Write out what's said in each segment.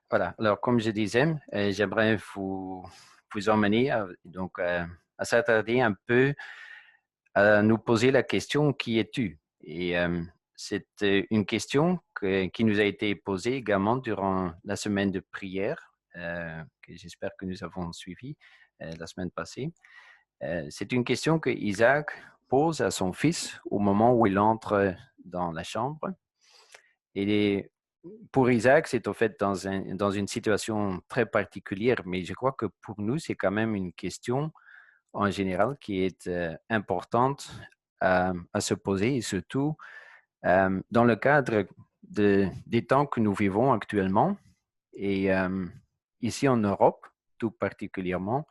Voilà. Alors, comme je disais, j'aimerais vous emmener à s'attarder un peu à nous poser la question qui es-tu? Et c'est une question qui nous a été posée également durant la semaine de prière, que j'espère que nous avons suivie la semaine passée. C'est une question que Isaac pose à son fils au moment où il entre dans la chambre. Et pour Isaac, c'est au fait dans une situation très particulière, mais je crois que pour nous, c'est quand même une question en général qui est importante à se poser et surtout dans le cadre des temps que nous vivons actuellement. Et ici en Europe, tout particulièrement,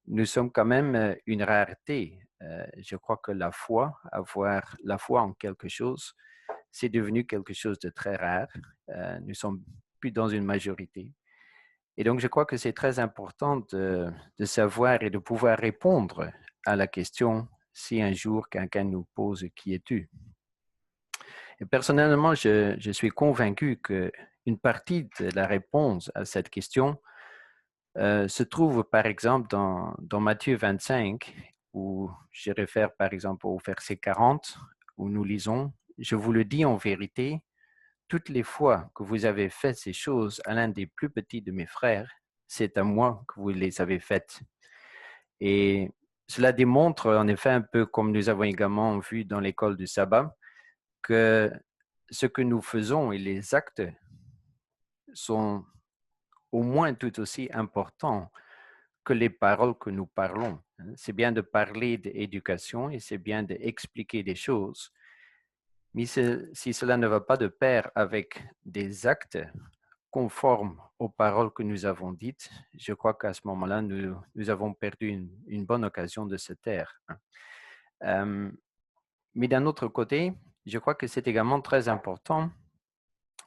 nous sommes quand même une rareté. Je crois que avoir la foi en quelque chose, c'est devenu quelque chose de très rare. Nous sommes plus dans une majorité. Et donc, je crois que c'est très important de savoir et de pouvoir répondre à la question si un jour quelqu'un nous pose qui es-tu? Et personnellement, je suis convaincu qu'une partie de la réponse à cette question se trouve par exemple dans Matthieu 25, où je réfère par exemple au verset 40, où nous lisons, je vous le dis en vérité, toutes les fois que vous avez fait ces choses à l'un des plus petits de mes frères, c'est à moi que vous les avez faites. Et cela démontre en effet un peu comme nous avons également vu dans l'école du sabbat, que ce que nous faisons et les actes sont au moins tout aussi importants que les paroles que nous parlons. C'est bien de parler d'éducation et c'est bien d'expliquer des choses, mais si cela ne va pas de pair avec des actes conformes aux paroles que nous avons dites, je crois qu'à ce moment-là, nous avons perdu une bonne occasion de se taire. Mais d'un autre côté, je crois que c'est également très important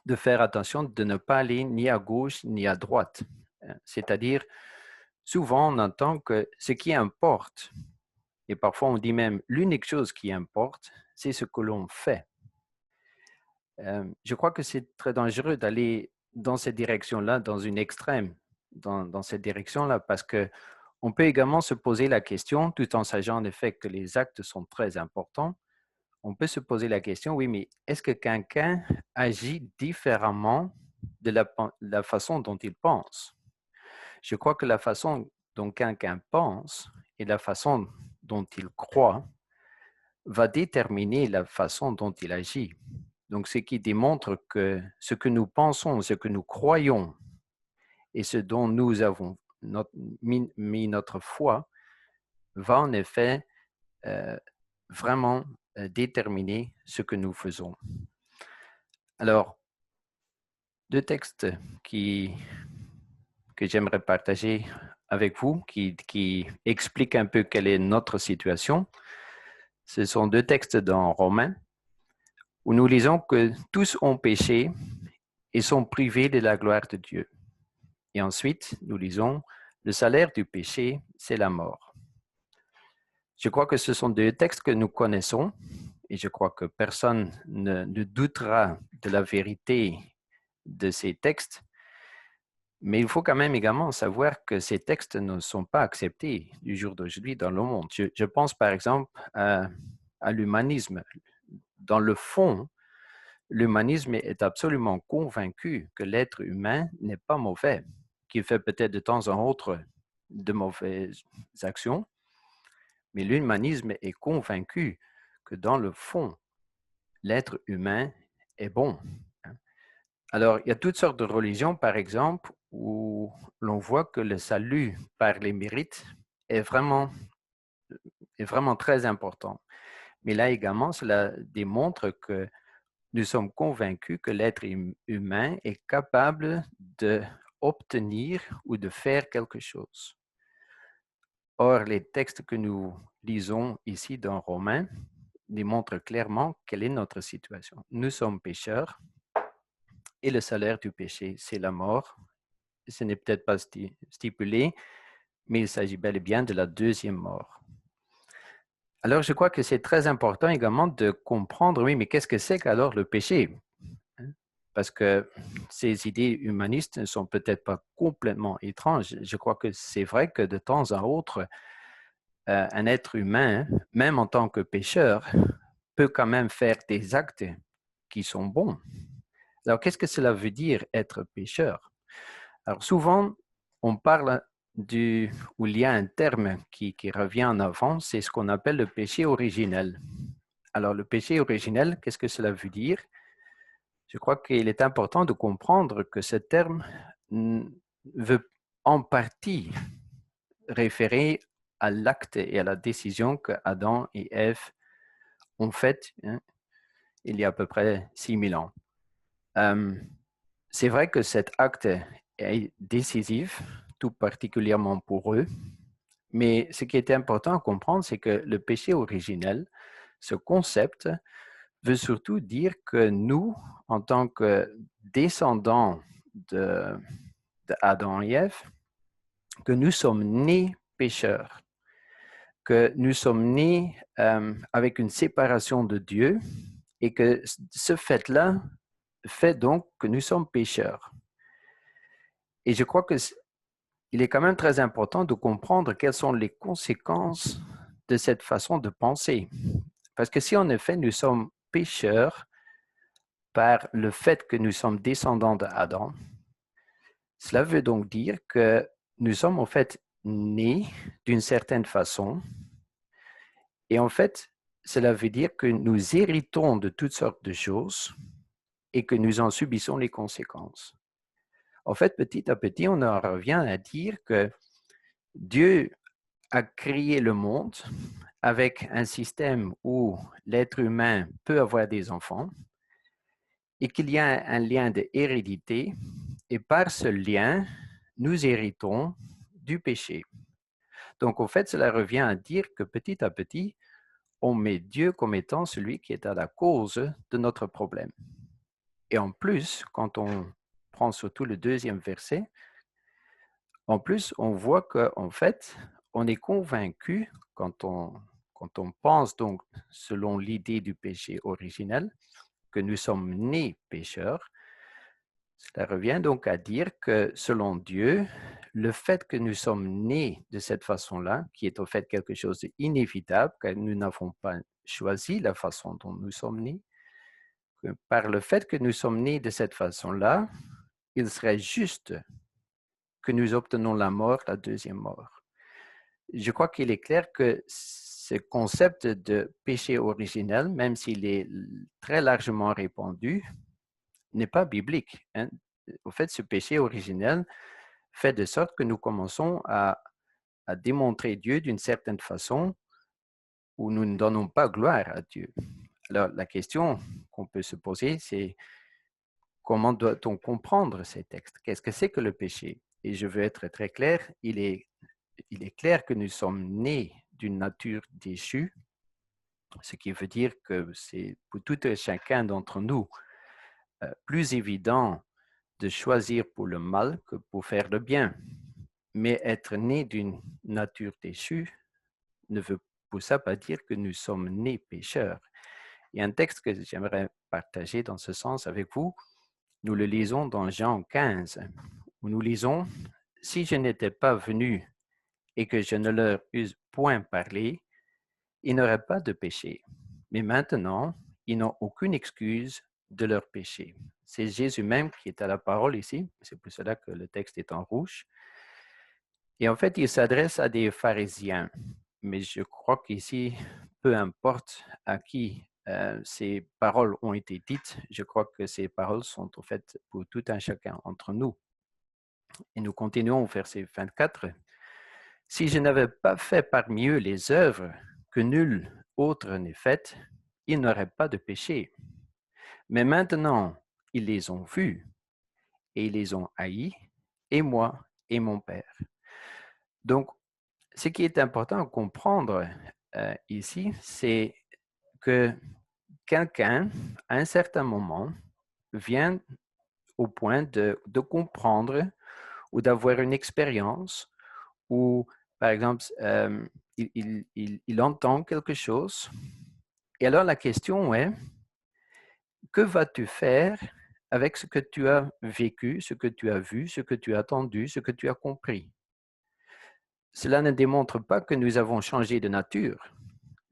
de faire attention de ne pas aller ni à gauche ni à droite. C'est-à-dire, souvent on entend que ce qui importe, et parfois on dit même l'unique chose qui importe, c'est ce que l'on fait. Je crois que c'est très dangereux d'aller dans cette direction-là, dans une extrême, dans cette direction-là, parce que on peut également se poser la question, tout en sachant en effet que les actes sont très importants, on peut se poser la question, oui, mais est-ce que quelqu'un agit différemment de la façon dont il pense? Je crois que la façon dont quelqu'un pense et la façon dont il croit va déterminer la façon dont il agit. Donc, ce qui démontre que ce que nous pensons, ce que nous croyons et ce dont nous avons mis notre foi va en effet euh, vraiment déterminer ce que nous faisons. Alors, deux textes que j'aimerais partager avec vous, qui expliquent un peu quelle est notre situation. Ce sont deux textes dans Romains, où nous lisons que tous ont péché et sont privés de la gloire de Dieu. Et ensuite, nous lisons, le salaire du péché, c'est la mort. Je crois que ce sont deux textes que nous connaissons et je crois que personne ne doutera de la vérité de ces textes. Mais il faut quand même également savoir que ces textes ne sont pas acceptés du jour d'aujourd'hui dans le monde. Je pense par exemple à l'humanisme. Dans le fond, l'humanisme est absolument convaincu que l'être humain n'est pas mauvais, qu'il fait peut-être de temps en autre de mauvaises actions, mais l'humanisme est convaincu que dans le fond, l'être humain est bon. Alors, il y a toutes sortes de religions, par exemple, où l'on voit que le salut par les mérites est vraiment très important. Mais là également, cela démontre que nous sommes convaincus que l'être humain est capable d'obtenir ou de faire quelque chose. Or, les textes que nous lisons ici dans Romains démontrent clairement quelle est notre situation. Nous sommes pécheurs et le salaire du péché, c'est la mort. Ce n'est peut-être pas stipulé, mais il s'agit bel et bien de la deuxième mort. Alors, je crois que c'est très important également de comprendre, oui, mais qu'est-ce que c'est qu'alors le péché? parce que ces idées humanistes ne sont peut-être pas complètement étranges. Je crois que c'est vrai que de temps à autre, un être humain, même en tant que pécheur, peut quand même faire des actes qui sont bons. Alors, qu'est-ce que cela veut dire être pécheur? Alors, souvent, on parle où il y a un terme qui revient en avant, c'est ce qu'on appelle le péché originel. Alors, le péché originel, qu'est-ce que cela veut dire? Je crois qu'il est important de comprendre que ce terme veut en partie référer à l'acte et à la décision que Adam et Ève ont faite il y a à peu près 6000 ans. C'est vrai que cet acte est décisif, tout particulièrement pour eux, mais ce qui est important à comprendre, c'est que le péché originel, ce concept, veut surtout dire que nous, en tant que descendants d'Adam et Ève, que nous sommes nés pécheurs, que nous sommes nés avec une séparation de Dieu et que ce fait-là fait donc que nous sommes pécheurs. Et je crois qu'il est quand même très important de comprendre quelles sont les conséquences de cette façon de penser. Parce que si en effet nous sommes pécheurs par le fait que nous sommes descendants d'Adam, cela veut donc dire que nous sommes en fait nés d'une certaine façon. Et en fait, cela veut dire que nous héritons de toutes sortes de choses et que nous en subissons les conséquences. En fait, petit à petit, on en revient à dire que Dieu a créé le monde avec un système où l'être humain peut avoir des enfants et qu'il y a un lien de hérédité et par ce lien, nous héritons du péché. Donc, en fait, cela revient à dire que petit à petit, on met Dieu comme étant celui qui est à la cause de notre problème. Et en plus, quand on prend surtout le deuxième verset, en plus, on voit qu'en fait, on est convaincu, quand on pense donc selon l'idée du péché originel, que nous sommes nés pécheurs, cela revient donc à dire que selon Dieu, le fait que nous sommes nés de cette façon-là, qui est en fait quelque chose d'inévitable, car nous n'avons pas choisi la façon dont nous sommes nés, que par le fait que nous sommes nés de cette façon-là, il serait juste que nous obtenons la mort, la deuxième mort. Je crois qu'il est clair que ce concept de péché originel, même s'il est très largement répandu, n'est pas biblique. Hein. Au fait, ce péché originel fait de sorte que nous commençons à démontrer Dieu d'une certaine façon où nous ne donnons pas gloire à Dieu. Alors, la question qu'on peut se poser, c'est comment doit-on comprendre ces textes? Qu'est-ce que c'est que le péché? Et je veux être très clair, il est clair que nous sommes nés d'une nature déchue, ce qui veut dire que c'est pour tout et chacun d'entre nous plus évident de choisir pour le mal que pour faire le bien. Mais être né d'une nature déchue ne veut pour ça pas dire que nous sommes nés pécheurs. Il y a un texte que j'aimerais partager dans ce sens avec vous. Nous le lisons dans Jean 15, où nous lisons « Si je n'étais pas venu et que je ne leur eusse point parlé, ils n'auraient pas de péché. Mais maintenant, ils n'ont aucune excuse de leur péché. » C'est Jésus même qui est à la parole ici. C'est pour cela que le texte est en rouge. Et en fait, il s'adresse à des pharisiens. Mais je crois qu'ici, peu importe à qui ces paroles ont été dites, je crois que ces paroles sont en fait pour tout un chacun entre nous. Et nous continuons au verset 24. « Si je n'avais pas fait parmi eux les œuvres que nul autre n'ait faites, ils n'auraient pas de péché. Mais maintenant, ils les ont vus et ils les ont haïs, et moi et mon Père. » Donc, ce qui est important à comprendre ici, c'est que quelqu'un, à un certain moment, vient au point de comprendre ou d'avoir une expérience où, par exemple, il entend quelque chose. Et alors la question est, que vas-tu faire avec ce que tu as vécu, ce que tu as vu, ce que tu as entendu, ce que tu as compris. Cela ne démontre pas que nous avons changé de nature.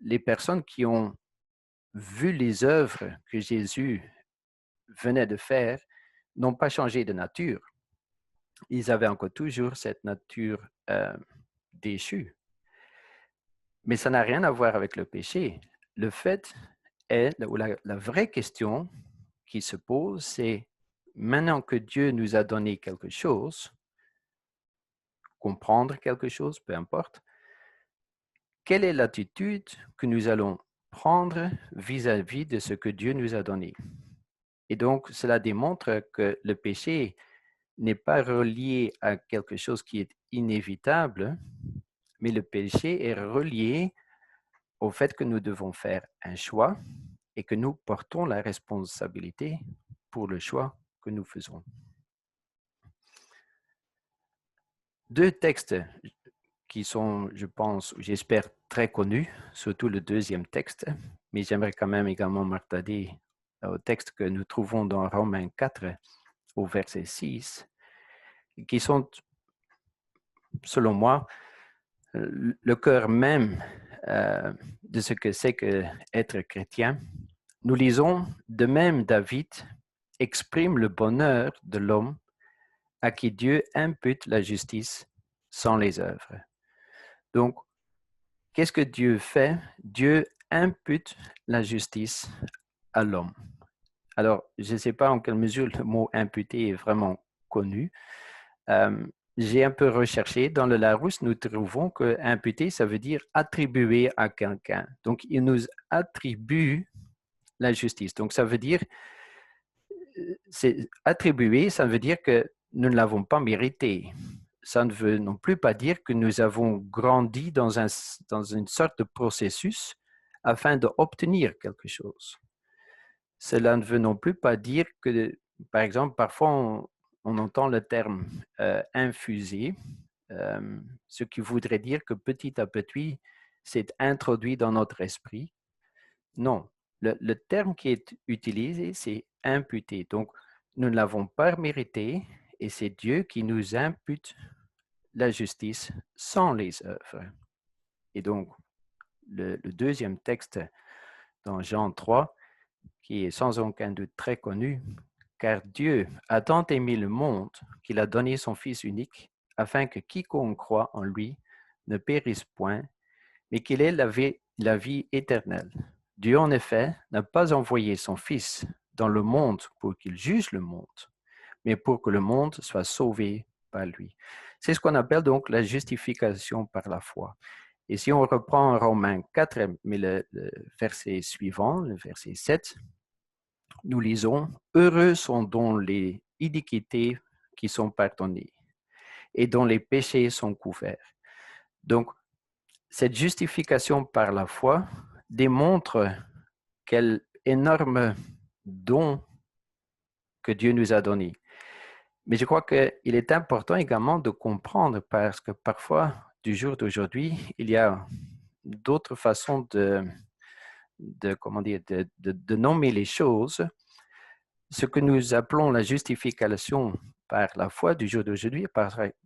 Les personnes qui ont vu les œuvres que Jésus venait de faire n'ont pas changé de nature. Ils avaient encore toujours cette nature déchue. Mais ça n'a rien à voir avec le péché. Le fait est, ou la vraie question qui se pose, c'est maintenant que Dieu nous a donné quelque chose, comprendre quelque chose, peu importe, quelle est l'attitude que nous allons prendre vis-à-vis de ce que Dieu nous a donné? Et donc, cela démontre que le péché n'est pas relié à quelque chose qui est inévitable, mais le péché est relié au fait que nous devons faire un choix et que nous portons la responsabilité pour le choix que nous faisons. Deux textes qui sont, je pense, j'espère, très connus, surtout le deuxième texte, mais j'aimerais quand même également m'attarder au texte que nous trouvons dans Romains 4, au verset 6, qui sont, selon moi, le cœur même de ce que c'est qu'être chrétien. Nous lisons, de même David exprime le bonheur de l'homme à qui Dieu impute la justice sans les œuvres. Donc, qu'est-ce que Dieu fait? Dieu impute la justice à l'homme. Alors, je ne sais pas en quelle mesure le mot imputer est vraiment connu. J'ai un peu recherché. Dans le Larousse, nous trouvons que imputer, ça veut dire attribuer à quelqu'un. Donc, il nous attribue la justice. Donc, ça veut dire, c'est attribuer, ça veut dire que nous ne l'avons pas mérité. Ça ne veut non plus pas dire que nous avons grandi dans une sorte de processus afin d'obtenir quelque chose. Cela ne veut non plus pas dire que, par exemple, parfois on entend le terme infusé, ce qui voudrait dire que petit à petit, c'est introduit dans notre esprit. Non, le terme qui est utilisé, c'est imputé. Donc, nous ne l'avons pas mérité et c'est Dieu qui nous impute la justice sans les œuvres. Et donc, le deuxième texte dans Jean 3, qui est sans aucun doute très connu, car Dieu a tant aimé le monde qu'il a donné son Fils unique, afin que quiconque croit en lui ne périsse point, mais qu'il ait la vie éternelle. Dieu, en effet, n'a pas envoyé son Fils dans le monde pour qu'il juge le monde, mais pour que le monde soit sauvé par lui. C'est ce qu'on appelle donc la justification par la foi. Et si on reprend Romains 4, mais le verset suivant, le verset 7, nous lisons « Heureux sont dont les iniquités qui sont pardonnées et dont les péchés sont couverts. » Donc, cette justification par la foi démontre quel énorme don que Dieu nous a donné. Mais je crois qu'il est important également de comprendre parce que parfois, du jour d'aujourd'hui, il y a d'autres façons de nommer les choses. Ce que nous appelons la justification par la foi du jour d'aujourd'hui,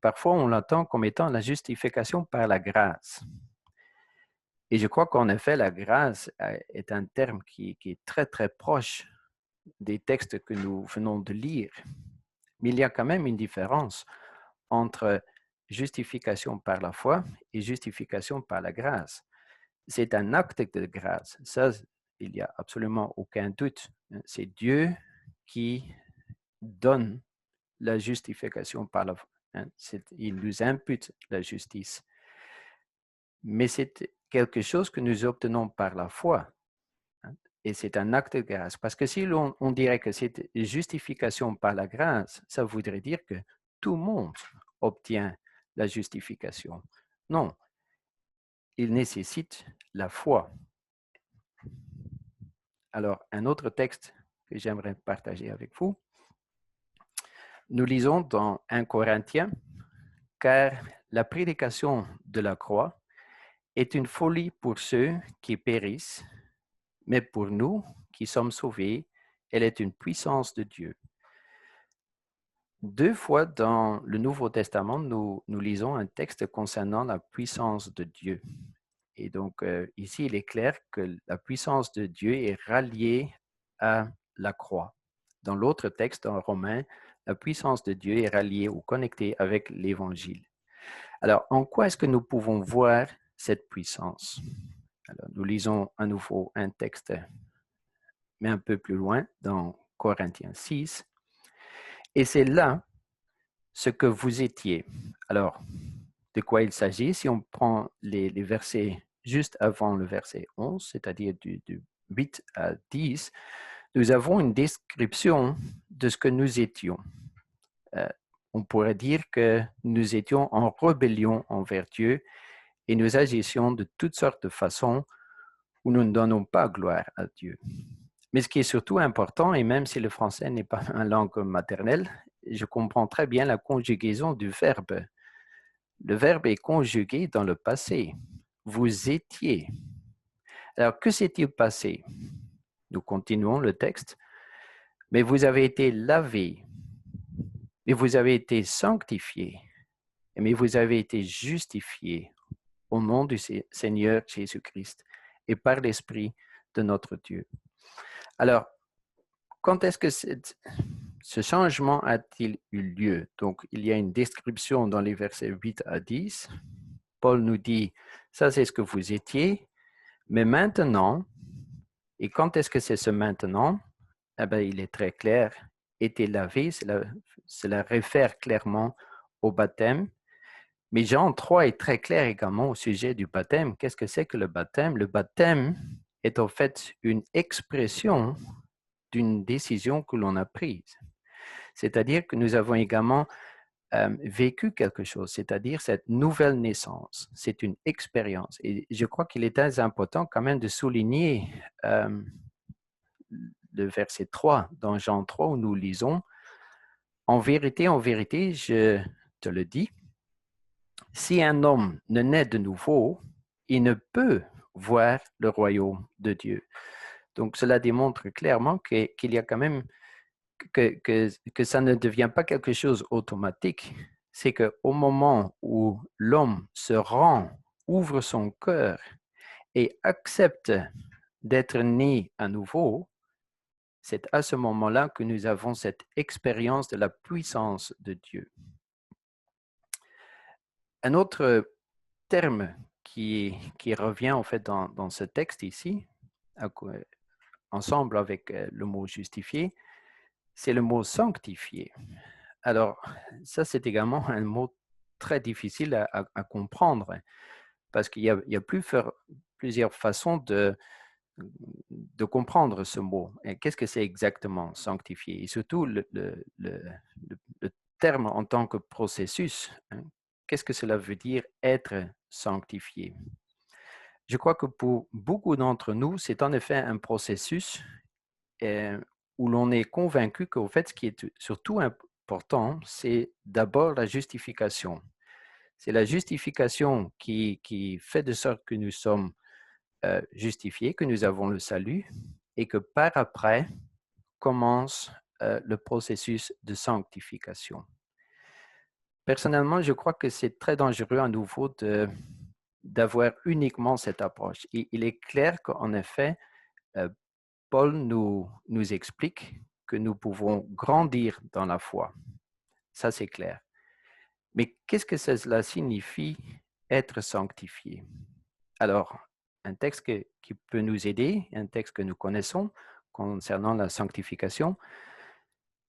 parfois on l'entend comme étant la justification par la grâce. Et je crois qu'en effet, la grâce est un terme qui est très, très proche des textes que nous venons de lire. Mais il y a quand même une différence entre justification par la foi et justification par la grâce. C'est un acte de grâce. Ça, il n'y a absolument aucun doute. C'est Dieu qui donne la justification par la foi. Il nous impute la justice. Mais c'est quelque chose que nous obtenons par la foi. Et c'est un acte de grâce. Parce que si on dirait que c'est justification par la grâce, ça voudrait dire que tout le monde obtient la justification. Non, il nécessite la foi. Alors, un autre texte que j'aimerais partager avec vous. Nous lisons dans 1 Corinthiens, car la prédication de la croix est une folie pour ceux qui périssent, mais pour nous qui sommes sauvés, elle est une puissance de Dieu. 2 fois dans le Nouveau Testament, nous lisons un texte concernant la puissance de Dieu. Et donc, ici, il est clair que la puissance de Dieu est ralliée à la croix. Dans l'autre texte, en Romains, la puissance de Dieu est ralliée ou connectée avec l'Évangile. Alors, en quoi est-ce que nous pouvons voir cette puissance? Alors, nous lisons à nouveau un texte, mais un peu plus loin, dans Corinthiens 6. Et c'est là ce que vous étiez. Alors, de quoi il s'agit? Si on prend les versets juste avant le verset 11, c'est-à-dire du 8 à 10, nous avons une description de ce que nous étions. On pourrait dire que nous étions en rébellion envers Dieu et nous agissions de toutes sortes de façons où nous ne donnons pas gloire à Dieu. Mais ce qui est surtout important, et même si le français n'est pas ma langue maternelle, je comprends très bien la conjugaison du verbe. Le verbe est conjugué dans le passé. Vous étiez. Alors, que s'est-il passé? Nous continuons le texte. Mais vous avez été lavés, mais vous avez été sanctifiés, mais vous avez été justifiés au nom du Seigneur Jésus-Christ et par l'Esprit de notre Dieu. Alors, quand est-ce que ce changement a-t-il eu lieu? Donc, il y a une description dans les versets 8 à 10. Paul nous dit, ça c'est ce que vous étiez, mais maintenant, et quand est-ce que c'est ce maintenant? Eh bien, il est très clair, été lavé, cela réfère clairement au baptême. Mais Jean 3 est très clair également au sujet du baptême. Qu'est-ce que c'est que le baptême? Le baptême est en fait une expression d'une décision que l'on a prise. C'est-à-dire que nous avons également vécu quelque chose, c'est-à-dire cette nouvelle naissance. C'est une expérience. Et je crois qu'il est très important quand même de souligner le verset 3 dans Jean 3 où nous lisons « en vérité, je te le dis, si un homme ne naît de nouveau, il ne peut voir le royaume de Dieu. » Donc, cela démontre clairement qu'il y a quand même que ça ne devient pas quelque chose automatique. C'est qu'au moment où l'homme se rend, ouvre son cœur et accepte d'être né à nouveau, c'est à ce moment-là que nous avons cette expérience de la puissance de Dieu. Un autre terme qui revient en fait dans ce texte ici, ensemble avec le mot justifié, c'est le mot sanctifié. Alors, ça c'est également un mot très difficile à comprendre parce qu'il y a plusieurs façons de comprendre ce mot. Qu'est-ce que c'est exactement sanctifié? Et surtout le terme en tant que processus. Qu'est-ce que cela veut dire être sanctifié? Je crois que pour beaucoup d'entre nous, c'est en effet un processus où l'on est convaincu qu'au fait, ce qui est surtout important, c'est d'abord la justification. C'est la justification qui fait de sorte que nous sommes justifiés, que nous avons le salut et que par après commence le processus de sanctification. Personnellement, je crois que c'est très dangereux à nouveau d'avoir uniquement cette approche. Et il est clair qu'en effet, Paul nous explique que nous pouvons grandir dans la foi. Ça, c'est clair. Mais qu'est-ce que cela signifie être sanctifié? Alors, un texte qui peut nous aider, un texte que nous connaissons concernant la sanctification,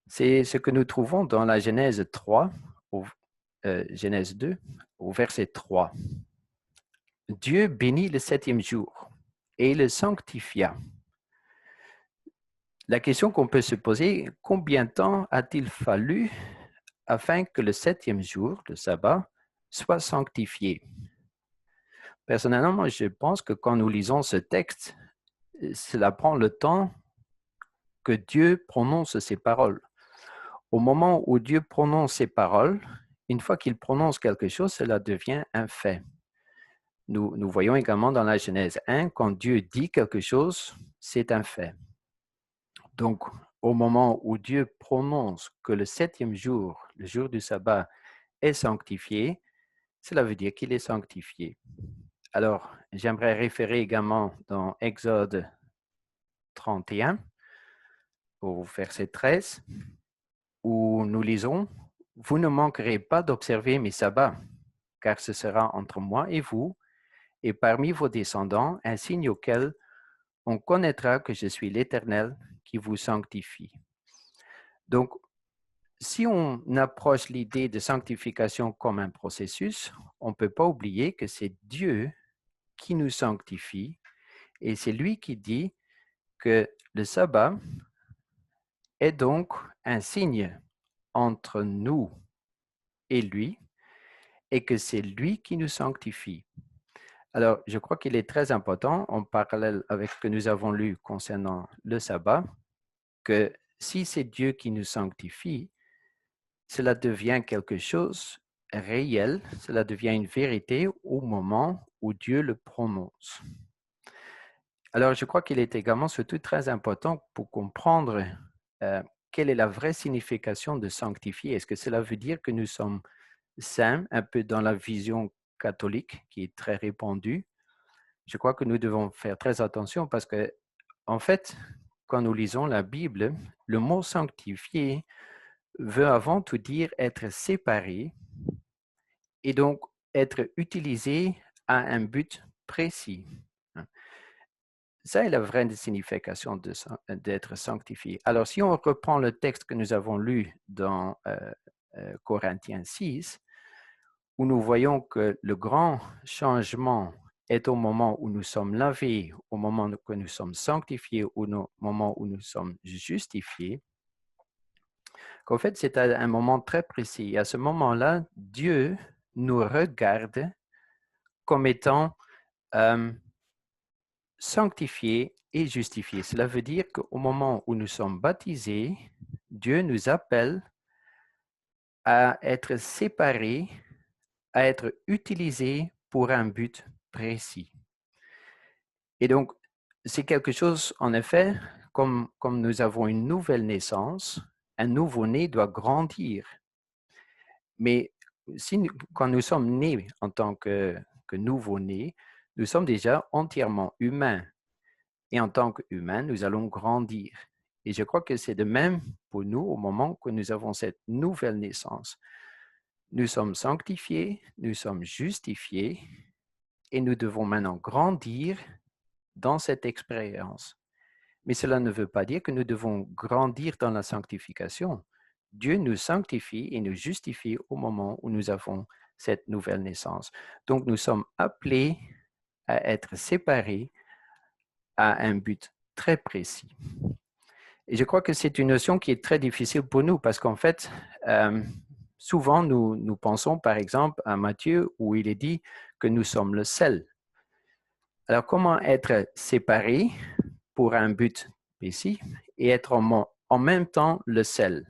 c'est ce que nous trouvons dans la Genèse 3, Genèse 2, au verset 3. Dieu bénit le 7e jour et le sanctifia. La question qu'on peut se poser, combien de temps a-t-il fallu afin que le 7e jour, le sabbat, soit sanctifié? Personnellement, moi, je pense que quand nous lisons ce texte, cela prend le temps que Dieu prononce ces paroles. Au moment où Dieu prononce ces paroles, une fois qu'il prononce quelque chose, cela devient un fait. Nous voyons également dans la Genèse 1, quand Dieu dit quelque chose, c'est un fait. Donc, au moment où Dieu prononce que le 7e jour, le jour du sabbat, est sanctifié, cela veut dire qu'il est sanctifié. Alors, j'aimerais référer également dans Exode 31, au verset 13, où nous lisons « Vous ne manquerez pas d'observer mes sabbats, car ce sera entre moi et vous, et parmi vos descendants, un signe auquel on connaîtra que je suis l'Éternel qui vous sanctifie. » Donc, si on approche l'idée de sanctification comme un processus, on ne peut pas oublier que c'est Dieu qui nous sanctifie et c'est lui qui dit que le sabbat est donc un signe entre nous et lui et que c'est lui qui nous sanctifie. Alors, je crois qu'il est très important, en parallèle avec ce que nous avons lu concernant le sabbat, que si c'est Dieu qui nous sanctifie, cela devient quelque chose réel, cela devient une vérité au moment où Dieu le prononce. Alors, je crois qu'il est également surtout très important pour comprendre quelle est la vraie signification de sanctifier. Est-ce que cela veut dire que nous sommes saints, un peu dans la vision catholique qui est très répandue? Je crois que nous devons faire très attention parce que, en fait, quand nous lisons la Bible, le mot sanctifier veut avant tout dire être séparé et donc être utilisé à un but précis. Ça est la vraie signification d'être sanctifié. Alors, si on reprend le texte que nous avons lu dans Corinthiens 6, où nous voyons que le grand changement est au moment où nous sommes lavés, au moment où nous sommes sanctifiés, au moment où nous sommes justifiés, qu'en fait, c'est à un moment très précis. Et à ce moment-là, Dieu nous regarde comme étant sanctifiés et justifiés. Cela veut dire qu'au moment où nous sommes baptisés, Dieu nous appelle à être séparés, à être utilisés pour un but précis. Et donc, c'est quelque chose, en effet, comme nous avons une nouvelle naissance, un nouveau-né doit grandir. Mais quand nous sommes nés en tant que nouveau-nés, nous sommes déjà entièrement humains. Et en tant qu'humains, nous allons grandir. Et je crois que c'est de même pour nous au moment que nous avons cette nouvelle naissance. Nous sommes sanctifiés, nous sommes justifiés et nous devons maintenant grandir dans cette expérience. Mais cela ne veut pas dire que nous devons grandir dans la sanctification. Dieu nous sanctifie et nous justifie au moment où nous avons cette nouvelle naissance. Donc, nous sommes appelés à être séparés à un but très précis. Et je crois que c'est une notion qui est très difficile pour nous parce qu'en fait, souvent nous pensons par exemple à Matthieu où il est dit que nous sommes le sel. Alors, comment être séparé pour un but précis et être en même temps le sel?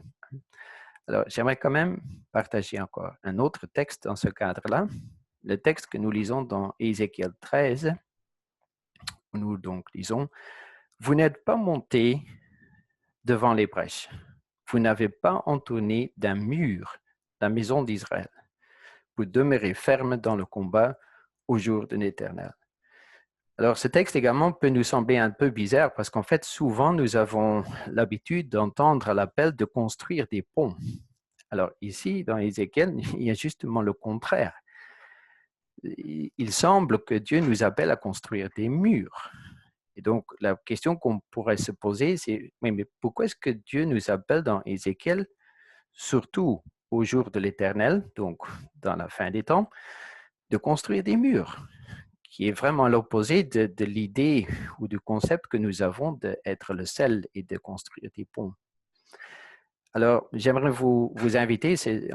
Alors, j'aimerais quand même partager encore un autre texte dans ce cadre-là, le texte que nous lisons dans Ézéchiel 13, où nous donc lisons « Vous n'êtes pas montés devant les brèches, vous n'avez pas entourné d'un mur la maison d'Israël, vous demeurez ferme dans le combat au jour de l'Éternel. » Alors, ce texte également peut nous sembler un peu bizarre parce qu'en fait, souvent, nous avons l'habitude d'entendre l'appel de construire des ponts. Alors, ici, dans Ézéchiel, il y a justement le contraire. Il semble que Dieu nous appelle à construire des murs. Et donc, la question qu'on pourrait se poser, c'est mais pourquoi est-ce que Dieu nous appelle dans Ézéchiel, surtout au jour de l'Éternel, donc dans la fin des temps, de construire des murs, qui est vraiment l'opposé de l'idée ou du concept que nous avons d'être le sel et de construire des ponts. Alors, j'aimerais vous inviter,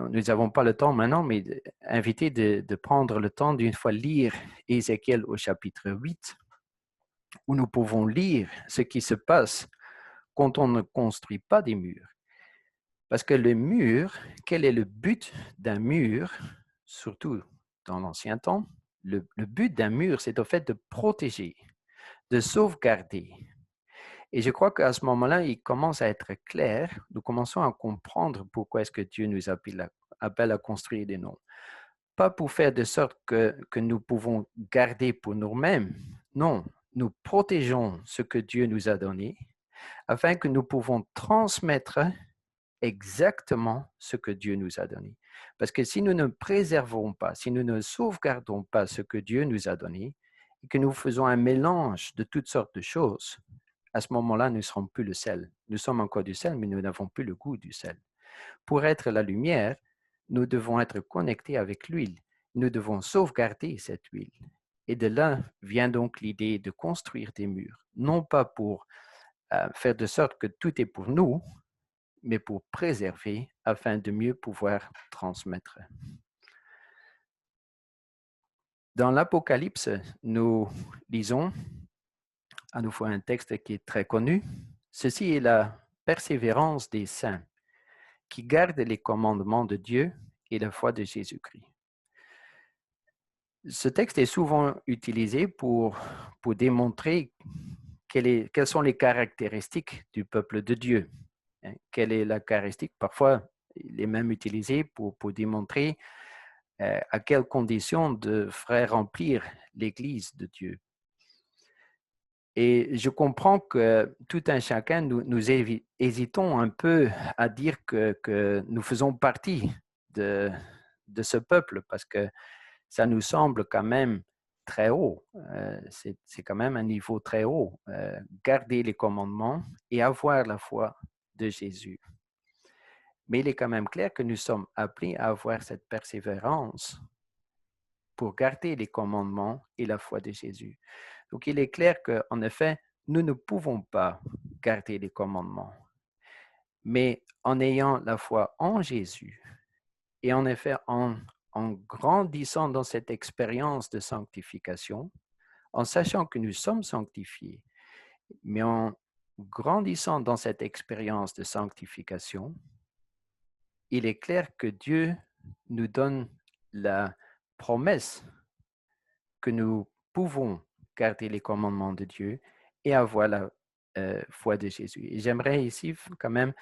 nous n'avons pas le temps maintenant, mais inviter de prendre le temps d'une fois lire Ézéchiel au chapitre 8, où nous pouvons lire ce qui se passe quand on ne construit pas des murs. Parce que le mur, quel est le but d'un mur, surtout dans l'ancien temps? Le but d'un mur, c'est au fait de protéger, de sauvegarder. Et je crois qu'à ce moment-là, il commence à être clair. Nous commençons à comprendre pourquoi est-ce que Dieu nous appelle à construire des noms. Pas pour faire de sorte que nous pouvons garder pour nous-mêmes. Non, nous protégeons ce que Dieu nous a donné afin que nous pouvons transmettre exactement ce que Dieu nous a donné. Parce que si nous ne préservons pas, si nous ne sauvegardons pas ce que Dieu nous a donné, et que nous faisons un mélange de toutes sortes de choses, à ce moment-là, nous ne serons plus le sel. Nous sommes encore du sel, mais nous n'avons plus le goût du sel. Pour être la lumière, nous devons être connectés avec l'huile. Nous devons sauvegarder cette huile. Et de là vient donc l'idée de construire des murs, non pas pour faire de sorte que tout est pour nous, mais pour préserver afin de mieux pouvoir transmettre. Dans l'Apocalypse, nous lisons à nouveau un texte qui est très connu. Ceci est la persévérance des saints qui gardent les commandements de Dieu et la foi de Jésus-Christ. Ce texte est souvent utilisé pour démontrer quelles sont les caractéristiques du peuple de Dieu. Quelle est la caractéristique? Parfois, il est même utilisé pour démontrer à quelles conditions devrait remplir l'Église de Dieu. Et je comprends que tout un chacun, nous hésitons un peu à dire que nous faisons partie de ce peuple parce que ça nous semble quand même très haut. C'est quand même un niveau très haut. Garder les commandements et avoir la foi de Jésus. Mais il est quand même clair que nous sommes appelés à avoir cette persévérance pour garder les commandements et la foi de Jésus. Donc, il est clair qu'en effet, nous ne pouvons pas garder les commandements. Mais en ayant la foi en Jésus et en effet en grandissant dans cette expérience de sanctification, en sachant que nous sommes sanctifiés, mais en grandissant dans cette expérience de sanctification, il est clair que Dieu nous donne la promesse que nous pouvons garder les commandements de Dieu et avoir la foi de Jésus. Et j'aimerais ici quand même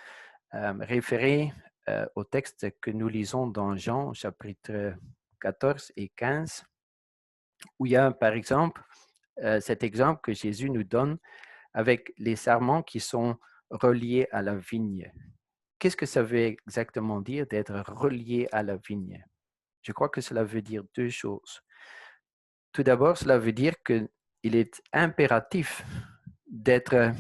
référer au texte que nous lisons dans Jean, chapitre 14 et 15, où il y a par exemple cet exemple que Jésus nous donne avec les sarments qui sont reliés à la vigne. Qu'est-ce que ça veut exactement dire d'être relié à la vigne? Je crois que cela veut dire deux choses. Tout d'abord, cela veut dire qu'il est impératif d'être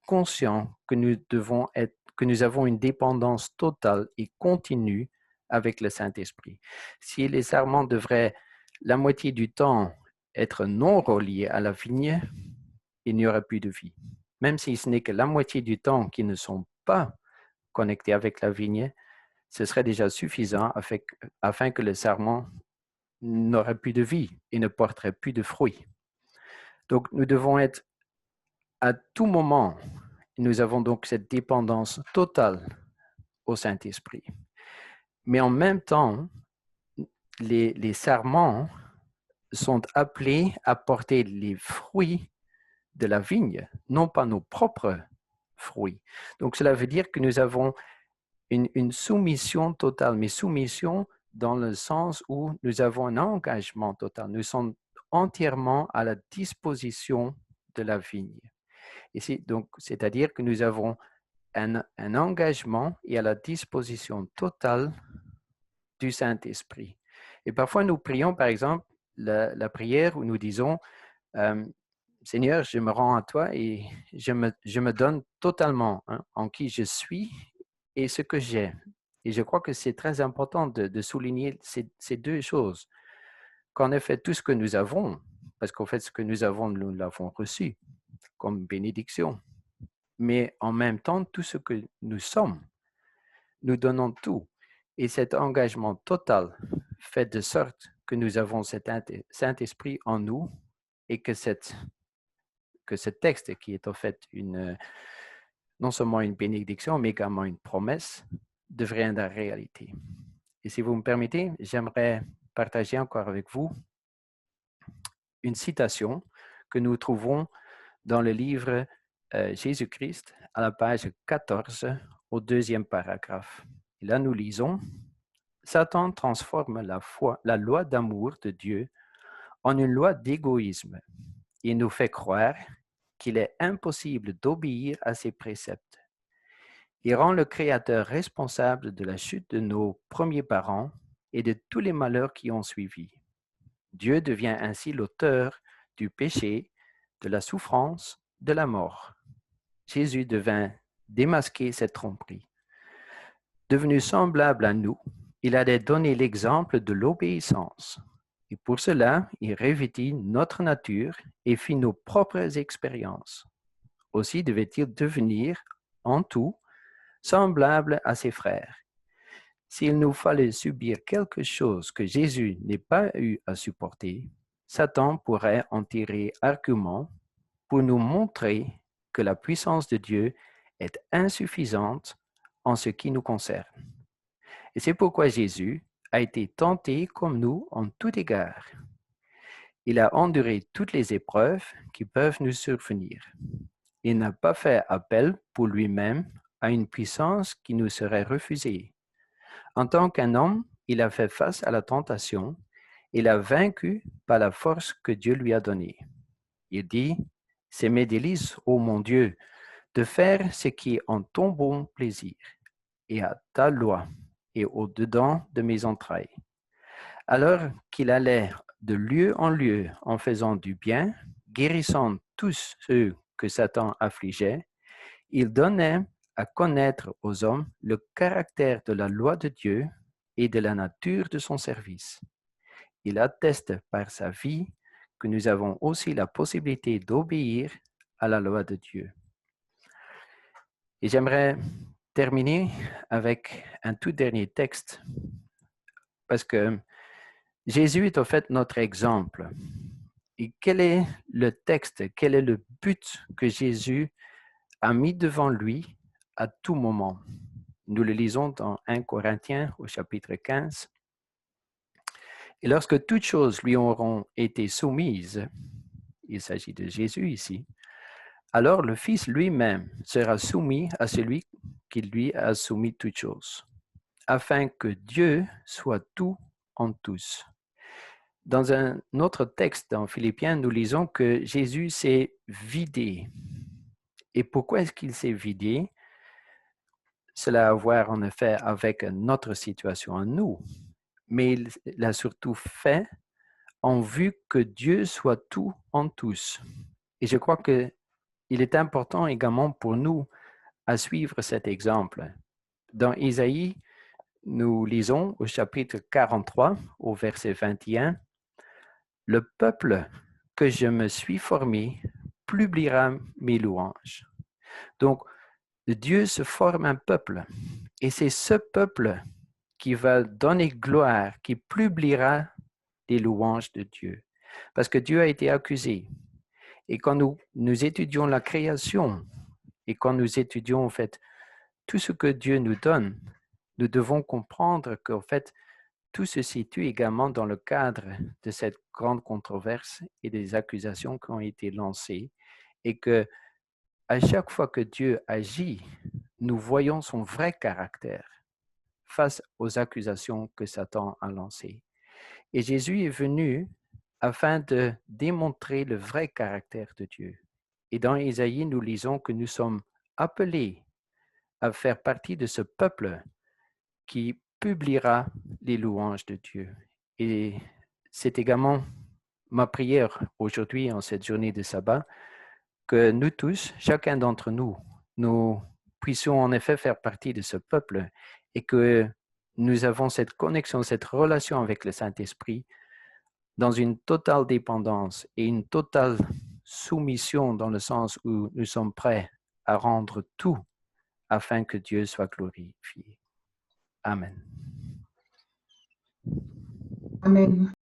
conscient que nous avons une dépendance totale et continue avec le Saint-Esprit. Si les serments devraient la moitié du temps être non reliés à la vigne, il n'y aurait plus de vie. Même si ce n'est que la moitié du temps qui ne sont pas connectés avec la vigne, ce serait déjà suffisant afin que le serment n'aurait plus de vie et ne porterait plus de fruits. Donc, nous devons être à tout moment, nous avons donc cette dépendance totale au Saint-Esprit. Mais en même temps, les serments sont appelés à porter les fruits de la vigne, non pas nos propres fruits. Donc, cela veut dire que nous avons une soumission totale, mais soumission dans le sens où nous avons un engagement total. Nous sommes entièrement à la disposition de la vigne. Donc, c'est-à-dire que nous avons un engagement et à la disposition totale du Saint-Esprit. Et parfois, nous prions, par exemple, la prière où nous disons Seigneur, je me rends à toi et je me donne totalement en qui je suis et ce que j'ai. Et je crois que c'est très important de souligner ces deux choses. Qu'en effet, tout ce que nous avons, parce qu'en fait, ce que nous avons, nous l'avons reçu comme bénédiction. Mais en même temps, tout ce que nous sommes, nous donnons tout. Et cet engagement total fait de sorte que nous avons cet Saint-Esprit en nous et que ce texte qui est en fait non seulement une bénédiction, mais également une promesse, devienne la réalité. Et si vous me permettez, j'aimerais partager encore avec vous une citation que nous trouvons dans le livre Jésus-Christ à la page 14 au deuxième paragraphe. Et là, nous lisons, Satan transforme la loi d'amour de Dieu en une loi d'égoïsme. Il nous fait croire qu'il est impossible d'obéir à ses préceptes. Il rend le Créateur responsable de la chute de nos premiers parents et de tous les malheurs qui ont suivi. Dieu devient ainsi l'auteur du péché, de la souffrance, de la mort. Jésus devint démasquer cette tromperie. Devenu semblable à nous, il allait donner l'exemple de l'obéissance. Et pour cela, il revêtit notre nature et fit nos propres expériences. Aussi devait-il devenir, en tout, semblable à ses frères. S'il nous fallait subir quelque chose que Jésus n'ait pas eu à supporter, Satan pourrait en tirer argument pour nous montrer que la puissance de Dieu est insuffisante en ce qui nous concerne. Et c'est pourquoi Jésus a été tenté comme nous en tout égard. Il a enduré toutes les épreuves qui peuvent nous survenir. Il n'a pas fait appel pour lui-même à une puissance qui nous serait refusée. En tant qu'un homme, il a fait face à la tentation et l'a vaincu par la force que Dieu lui a donnée. Il dit, « C'est mes délices, ô mon Dieu, de faire ce qui est en ton bon plaisir et à ta loi et au-dedans de mes entrailles. » Alors qu'il allait de lieu en lieu en faisant du bien, guérissant tous ceux que Satan affligeait, il donnait à connaître aux hommes le caractère de la loi de Dieu et de la nature de son service. Il atteste par sa vie que nous avons aussi la possibilité d'obéir à la loi de Dieu. Et j'aimerais terminer avec un tout dernier texte, parce que Jésus est en fait notre exemple. Et quel est le texte, quel est le but que Jésus a mis devant lui à tout moment? Nous le lisons dans 1 Corinthiens au chapitre 15. Et lorsque toutes choses lui auront été soumises, il s'agit de Jésus ici, alors le Fils lui-même sera soumis à celui qui lui a soumis toutes choses, afin que Dieu soit tout en tous. Dans un autre texte, dans Philippiens, nous lisons que Jésus s'est vidé. Et pourquoi est-ce qu'il s'est vidé? Cela a à voir en effet avec notre situation à nous, mais il l'a surtout fait en vue que Dieu soit tout en tous. Et je crois qu'il est important également pour nous à suivre cet exemple. Dans Isaïe, nous lisons au chapitre 43, au verset 21, « Le peuple que je me suis formé publiera mes louanges. » Donc, Dieu se forme un peuple, et c'est ce peuple qui va donner gloire, qui publiera les louanges de Dieu. Parce que Dieu a été accusé. Et quand nous étudions la création, et quand nous étudions en fait tout ce que Dieu nous donne, nous devons comprendre qu'en fait, tout se situe également dans le cadre de cette grande controverse et des accusations qui ont été lancées, et que à chaque fois que Dieu agit, nous voyons son vrai caractère face aux accusations que Satan a lancées. Et Jésus est venu afin de démontrer le vrai caractère de Dieu. Et dans Isaïe, nous lisons que nous sommes appelés à faire partie de ce peuple qui publiera les louanges de Dieu. Et c'est également ma prière aujourd'hui, en cette journée de sabbat, que nous tous, chacun d'entre nous, nous puissions en effet faire partie de ce peuple et que nous avons cette connexion, cette relation avec le Saint-Esprit dans une totale dépendance et une totale soumission dans le sens où nous sommes prêts à rendre tout afin que Dieu soit glorifié. Amen. Amen.